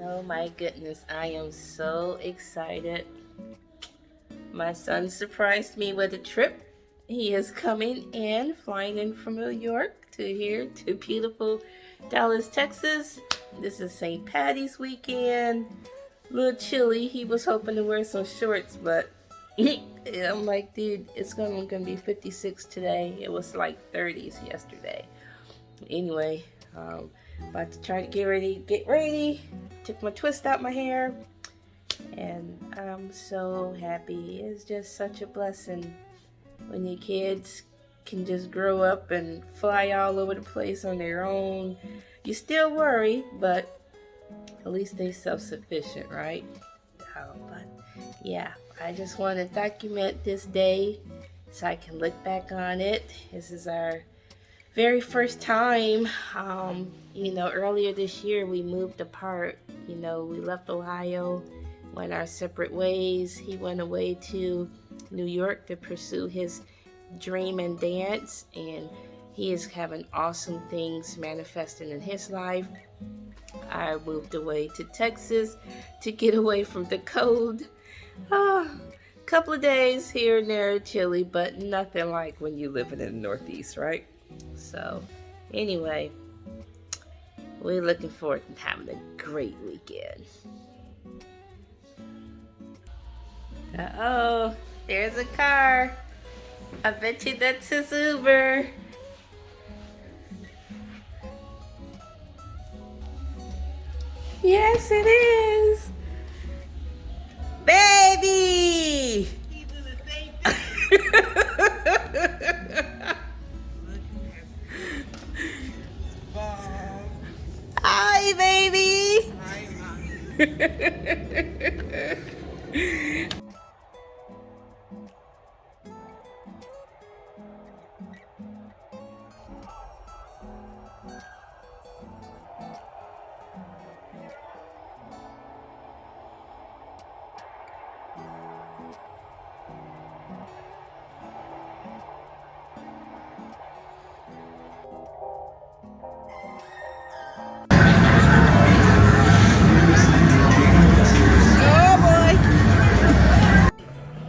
Oh my goodness, I am so excited. My son surprised me with a trip. He is coming in, flying in from New York to here to beautiful Dallas, Texas. This is St. Patty's weekend. A little chilly. He was hoping to wear some shorts, but I'm like, dude, it's gonna be 56 today. It was like 30s yesterday. Anyway, about to try to get ready. Took my twist out my hair, and I'm so happy. It's just such a blessing when your kids can just grow up and fly all over the place on their own. You still worry, but at least they self-sufficient, right? But yeah, I just want to document this day so I can look back on it. This is our very first time. Earlier this year we moved apart. We left Ohio, went our separate ways. He went away to New York to pursue his dream and dance, and he is having awesome things manifesting in his life. I moved away to Texas to get away from the cold. Couple of days here and there chilly, but nothing like when you live in the Northeast, right? So anyway, we're looking forward to having a great weekend. Uh-oh, there's a car. I bet you that's his Uber. Yes, it is. Baby! Hi, baby!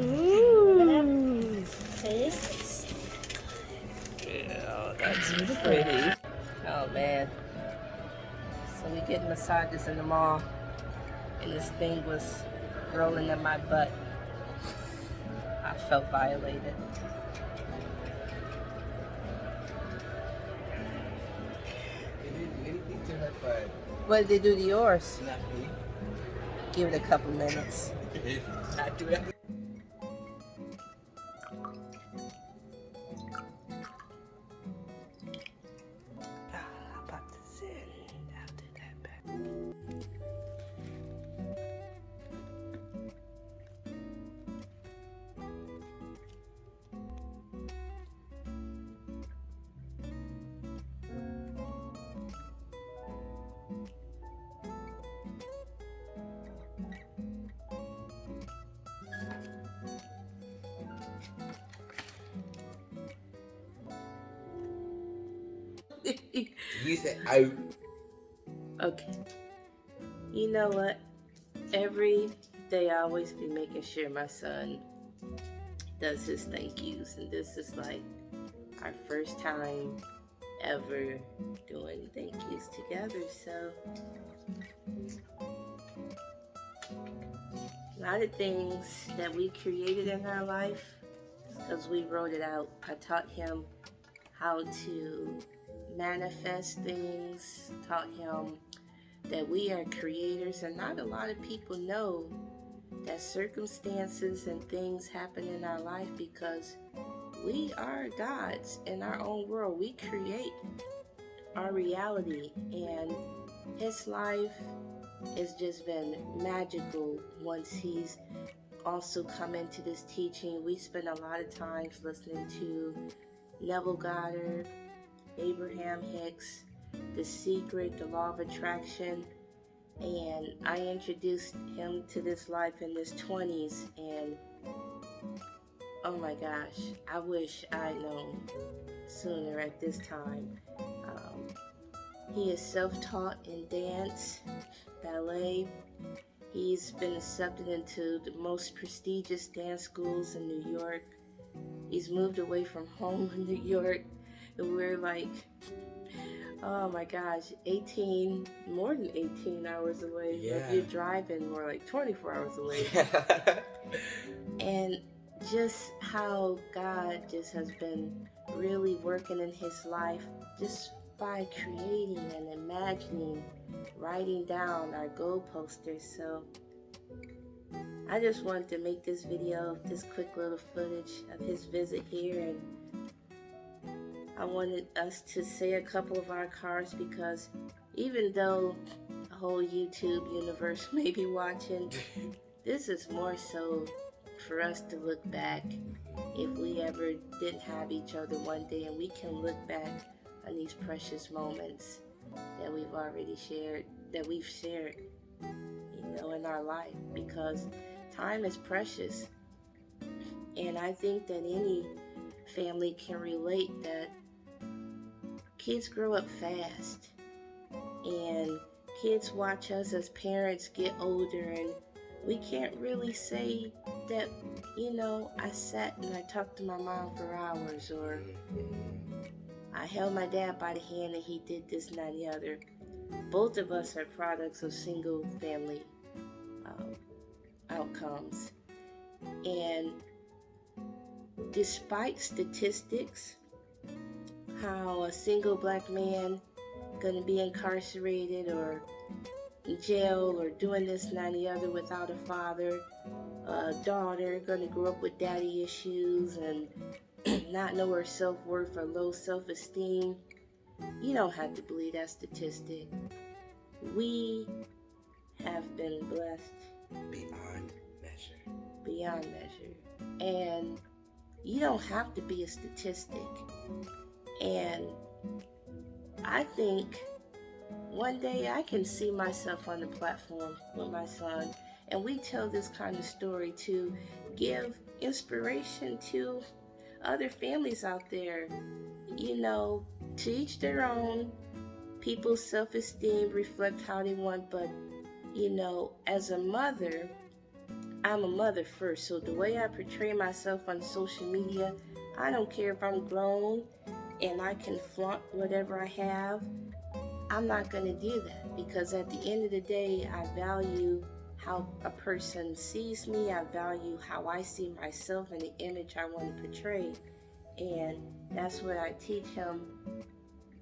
Ooh. Yeah, that's pretty. Oh man. So we get massages in the mall, and this thing was rolling in my butt. I felt violated. They didn't do anything to her, but What did they do to yours? not me. Give it a couple minutes. Not do that. I'll pop this in. I'll do that back. You said I. Okay. You know what? Every day I always be making sure my son does his thank yous, and this is like our first time ever doing thank yous together. So a lot of things that we created in our life because we wrote it out. I taught him how to manifest things, taught him that we are creators, and not a lot of people know that circumstances and things happen in our life because we are gods in our own world. We create our reality, and his life has just been magical once he's also come into this teaching. We spend a lot of times listening to Neville Goddard, Abraham Hicks, The Secret, The Law of Attraction, and I introduced him to this life in his 20s, and oh my gosh, I wish I'd known sooner at this time. He is self-taught in dance, ballet. He's been accepted into the most prestigious dance schools in New York. He's moved away from home in New York. And we're like, oh my gosh, more than 18 hours away. Yeah. If you're driving, we're like 24 hours away. And just how God just has been really working in his life just by creating and imagining, writing down our goal posters. So I just wanted to make this video, this quick little footage of his visit here, and I wanted us to say a couple of our cards because even though the whole YouTube universe may be watching, this is more so for us to look back if we ever didn't have each other one day, and we can look back on these precious moments that we've already shared, in our life, because time is precious. And I think that any family can relate that kids grow up fast, and kids watch us as parents get older, and we can't really say that, I sat and I talked to my mom for hours, or I held my dad by the hand and he did this and that and the other. Both of us are products of single family outcomes. And despite statistics, how a single black man gonna be incarcerated or in jail or doing this and that and the other without a father, a daughter gonna grow up with daddy issues and not know her self-worth or low self-esteem, you don't have to believe that statistic. We have been blessed beyond measure. And you don't have to be a statistic. And I think one day I can see myself on the platform with my son, and we tell this kind of story to give inspiration to other families out there. To each their own. People's self-esteem reflect how they want, but as a mother, I'm a mother first. So the way I portray myself on social media, I don't care if I'm grown and I can flaunt whatever I have. I'm not going to do that, because at the end of the day, I value how a person sees me. I value how I see myself and the image I want to portray. And that's what I teach him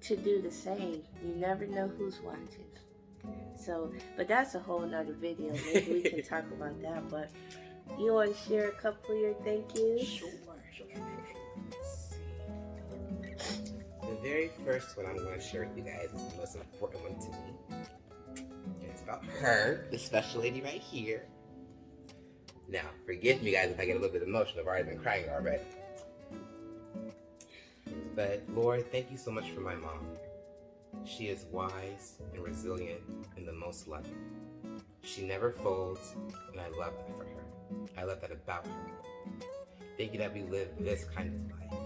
to do the same. You never know who's watching. So, but that's a whole nother video. Maybe we can talk about that. But you want to share a couple of your thank yous? Sure. The very first one I'm going to share with you guys is the most important one to me. And it's about her, the special lady right here. Now, forgive me guys if I get a little bit emotional. I've already been crying already. But Lord, thank you so much for my mom. She is wise and resilient and the most loving. She never folds, and I love that for her. I love that about her. Thank you that we live this kind of life.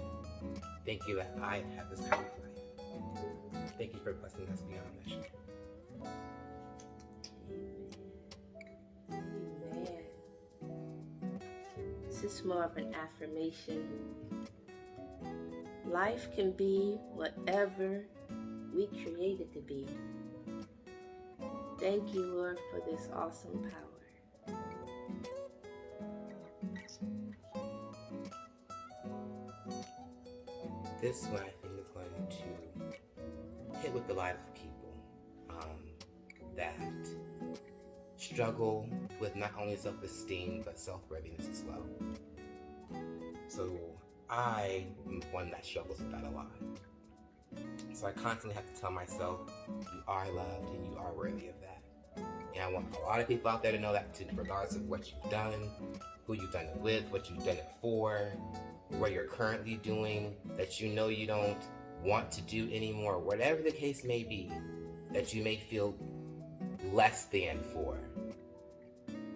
Thank you that I have this kind of life. Thank you for blessing us beyond measure. Amen. This is more of an affirmation. Life can be whatever we create it to be. Thank you, Lord, for this awesome power. This one I think is going to hit with a lot of people that struggle with not only self-esteem but self-worthiness as well. So I am one that struggles with that a lot. So I constantly have to tell myself, you are loved and you are worthy of that. And I want a lot of people out there to know that too, regardless of what you've done, who you've done it with, what you've done it for, what you're currently doing, that you know you don't want to do anymore, whatever the case may be, that you may feel less than for.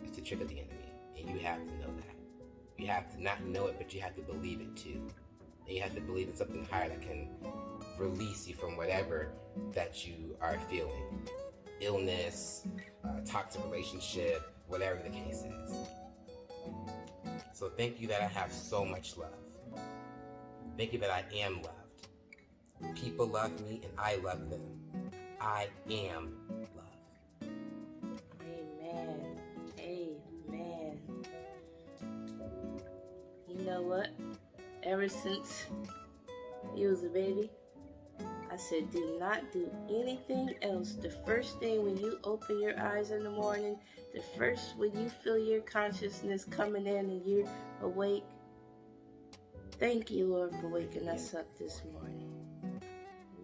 It's a trick of the enemy, and you have to know that. You have to not know it, but you have to believe it too. And you have to believe in something higher that can release you from whatever that you are feeling. Illness, a toxic relationship, whatever the case is. So thank you that I have so much love. Thank you that I am loved. People love me and I love them. I am loved. Amen. Amen. You know what? Ever since you was a baby, I said, do not do anything else. The first thing when you open your eyes in the morning, the first when you feel your consciousness coming in and you're awake, thank you, Lord, for waking us up this morning.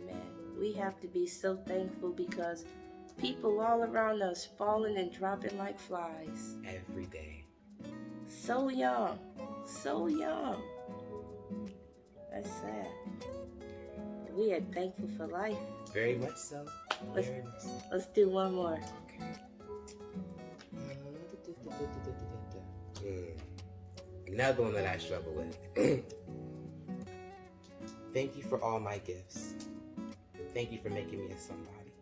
Amen. We have to be so thankful because people all around us falling and dropping like flies. Every day. So young. So young. That's sad. We are thankful for life. Very much so. Very much so. Let's do one more. Okay. Another one that I struggle with. Thank you for all my gifts. Thank you for making me a somebody.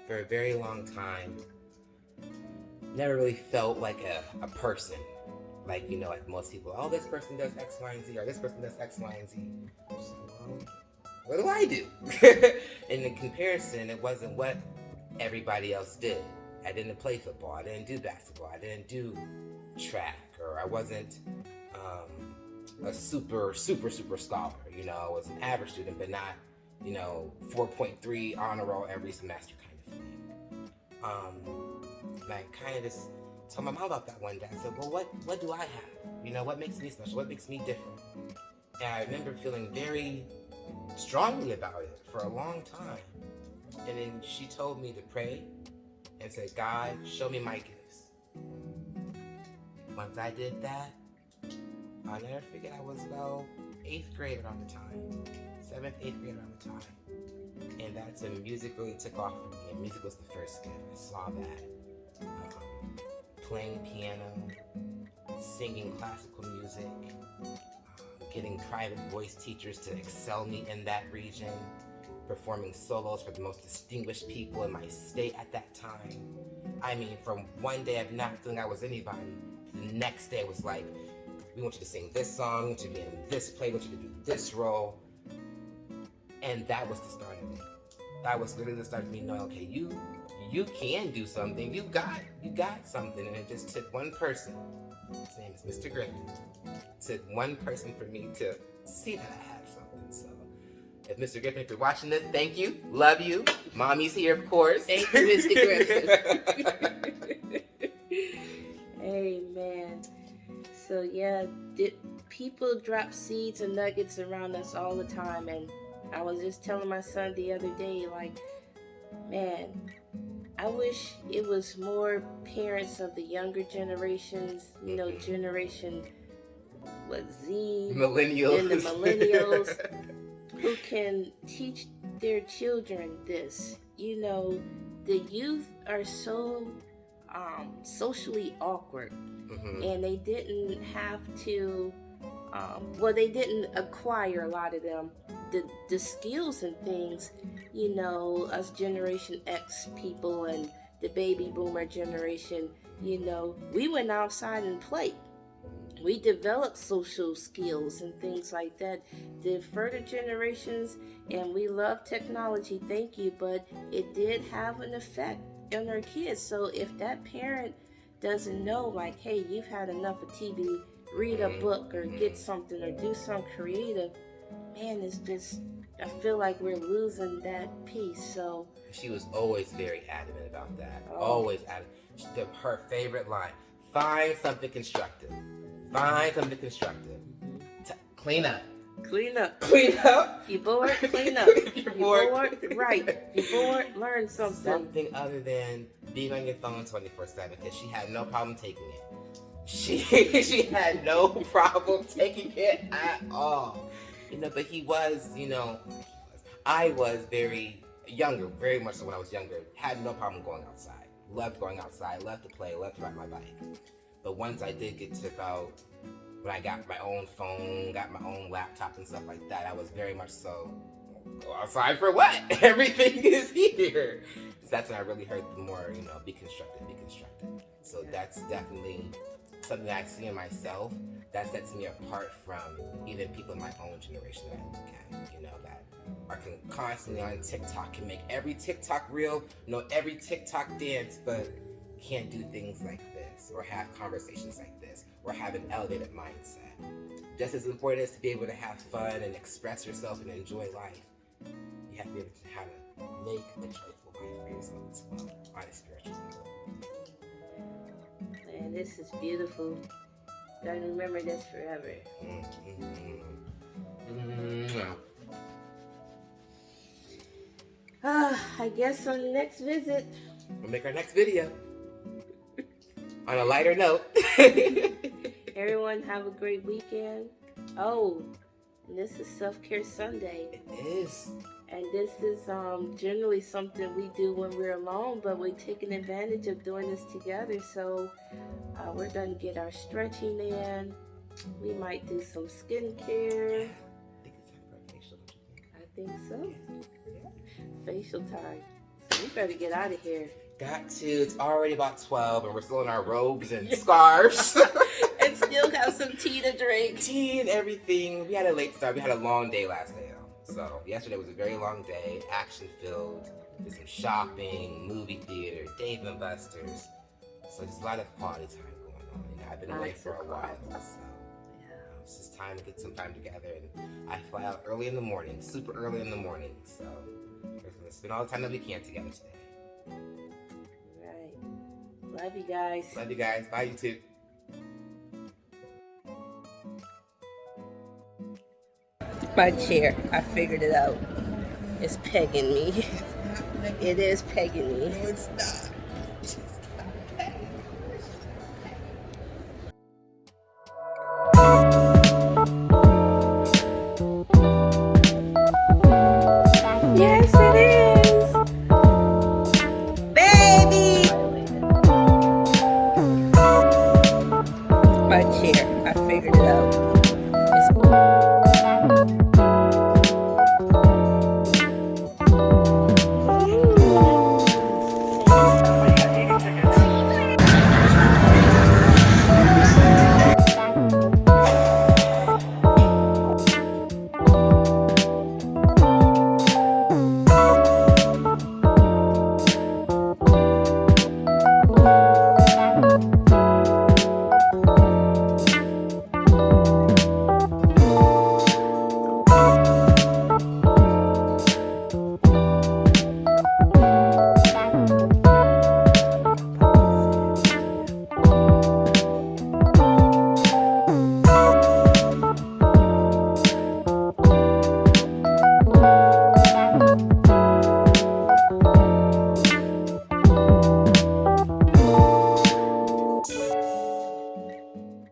For a very long time, never really felt like a person. Like, you know, like most people, oh, this person does X, Y, and Z, or this person does X, Y, and Z. So, well, what do I do? And in comparison, it wasn't what everybody else did. I didn't play football. I didn't do basketball. I didn't do track, or I wasn't a super scholar. You know, I was an average student, but not, you know, 4.3 honor roll every semester kind of thing. And I kind of just told my mom about that one day. I said, well, what do I have? You know, what makes me special? What makes me different? And I remember feeling very strongly about it for a long time. And then she told me to pray and say, God, show me my gifts. Once I did that, I'll never forget, I was about 8th grade around the time. 7th, 8th grade around the time. And that's when music really took off for me. And music was the first gift. I saw that. Playing piano, singing classical music, getting private voice teachers to excel me in that region, performing solos for the most distinguished people in my state at that time. I mean, from one day of not feeling I was anybody, to the next day was like, we want you to sing this song, we want you to be in this play, we want you to do this role. And that was the start of it. That was literally the start of me knowing, okay, you can do something. You got something. And it just took one person. His name is Mr. Griffin. It took one person for me to see that I had something. So if Mr. Griffin, if you're watching this, thank you. Love you. Mommy's here, of course. Thank you, Mr. Griffin. Amen. So yeah, people drop seeds and nuggets around us all the time. And I was just telling my son the other day, like, man, I wish it was more parents of the younger generations, you know, generation, Z, Millennials. and the millennials, who can teach their children this. You know, the youth are so socially awkward, and they didn't have to, they didn't acquire a lot of them. The skills and things, you know, us Generation X people and the baby boomer generation, you know, we went outside and played. We developed social skills and things like that. The further generations, and we love technology, thank you, but it did have an effect on our kids. So if that parent doesn't know, like, hey, you've had enough of TV, read a book or get something or do something creative, man, it's just, I feel like we're losing that piece. So she was always very adamant about that. Always adamant. Her favorite line: find something constructive. Find something constructive. Clean up. Clean up. Clean up. If you're bored, clean up. If you're bored, right. If you're bored, learn something. Something other than being on your phone 24/7, because she had no problem taking it. She had no problem taking it at all. You know, but he was, you know, I was very younger, very much so when I was younger. Had no problem going outside. Loved going outside, loved to play, loved to ride my bike. But once I did get to about, when I got my own phone, got my own laptop and stuff like that, I was very much so, go outside for what? Everything is here. that's when I really heard the more, be constructive, be constructive. So that's definitely something that I see in myself that sets me apart from even people in my own generation that I look at, that are constantly on TikTok, can make every TikTok reel, know every TikTok dance, but can't do things like this, or have conversations like this, or have an elevated mindset. Just as important as to be able to have fun and express yourself and enjoy life, you have to be able to how to make a joyful life for yourself as well, on a spiritual level. Man, this is beautiful. Gotta remember this forever. I guess on the next visit, we'll make our next video. On a lighter note. Everyone have a great weekend. Oh, this is Self-Care Sunday. It is. And this is generally something we do when we're alone, but we're taking advantage of doing this together. So we're going to get our stretching in. We might do some skincare. I think it's time for a facial, don't you think? I think so. Yeah. Facial time. So we better get out of here. Got to. It's already about 12 and we're still in our robes and scarves. And still have some tea to drink. Tea and everything. We had a late start. We had a long day last day. So yesterday was a very long day, action-filled. Did some shopping, movie theater, Dave & Buster's. So just a lot of quality time going on. I've been away for a while, so it's just time to get some time together. And I fly out early in the morning, super early in the morning. So we're gonna spend all the time that we can together today. Right. Love you guys. Love you guys. Bye, YouTube. My chair, I figured it out. It's pegging me. It is pegging me. No, it's not.